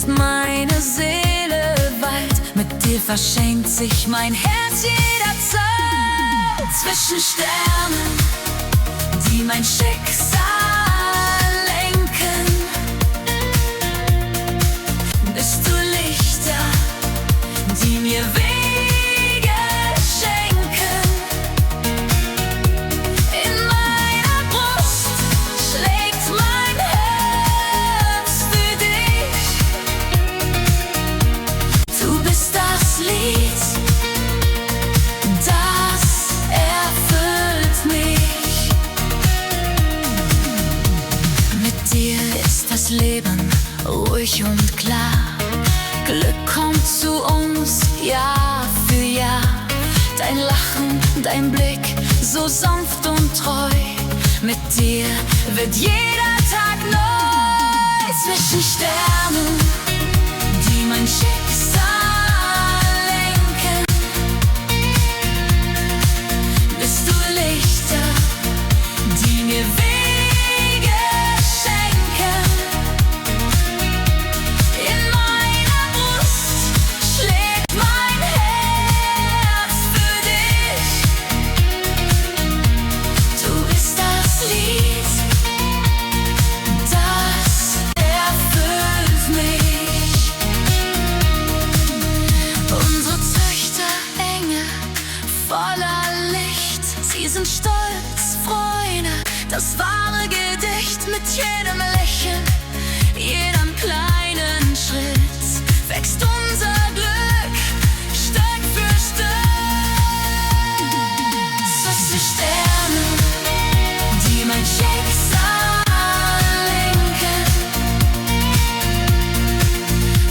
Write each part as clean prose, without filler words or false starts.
ist meine Seele weit. Mit dir verschenkt sich mein Herz jederzeit. Zwischen Sternen, die mein Schicksal lenken, bist du Lichter, die mir Wege schenken. In meiner Brust schlägt mein Herz für dich. Du bist das Lied, das erfüllt mich. Mit dir ist das Leben ruhig und klar. Glück kommt zu uns Jahr für Jahr. Dein Lachen, dein Blick, so sanft und treu. Mit dir wird jeder Tag neu. Zwischen Sternen, die mein Schicksal lenken, bist du Lichter, die mir Wege schenken. In meiner Brust schlägt mein Herz für dich. Du bist das Lied, das erfüllt mich. Unsere Züchter, Engel voller Licht, sie sind stolz, Freunde, das wahre Gedicht. Mit jedem Lächeln, jedem kleinen Schritt wächst unser Glück Stück für Stück. Zwischen Sternen, die mein Schicksal lenken,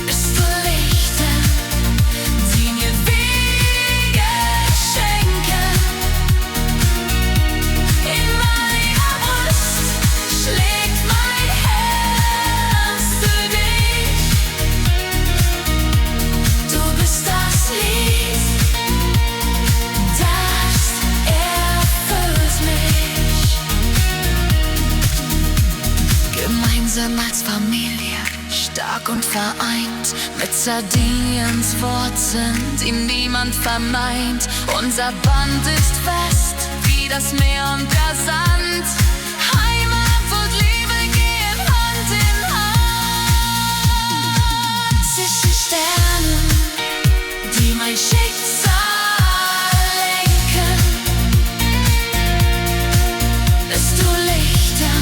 bist du Lichter, die mir Wege schenken. In meiner Brust schlägt mein Herz für dich. Du bist das Lied, das erfüllt mich. Gemeinsam als Familie, stark und vereint, mit Sardiniens Wurzeln, die niemand verneint. Unser Band ist fest wie das Meer und der Sand. Heimat und Liebe gehen Hand in Hand. Zwischen Sternen, die mein Schicksal lenken, bist du Lichter,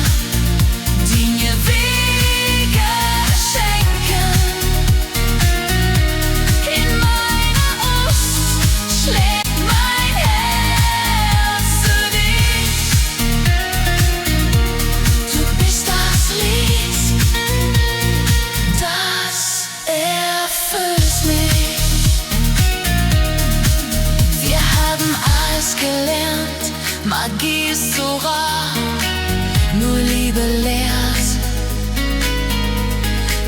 die mir Wege schenken. In meiner Brust schlägt mein Herz für dich. Du bist das Lied, das erfüllt mich. Wir haben alles gelernt, Magie ist so rar, nur Liebe lehrt,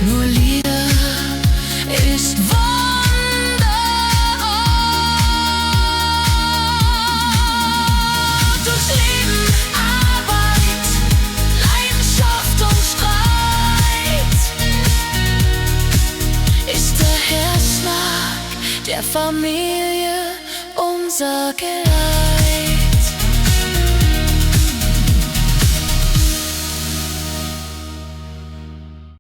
nur Liebe ist wunderbar. Durch Leben, Arbeit, Leidenschaft und Streit ist der Herzschlag der Familie unser Geleit.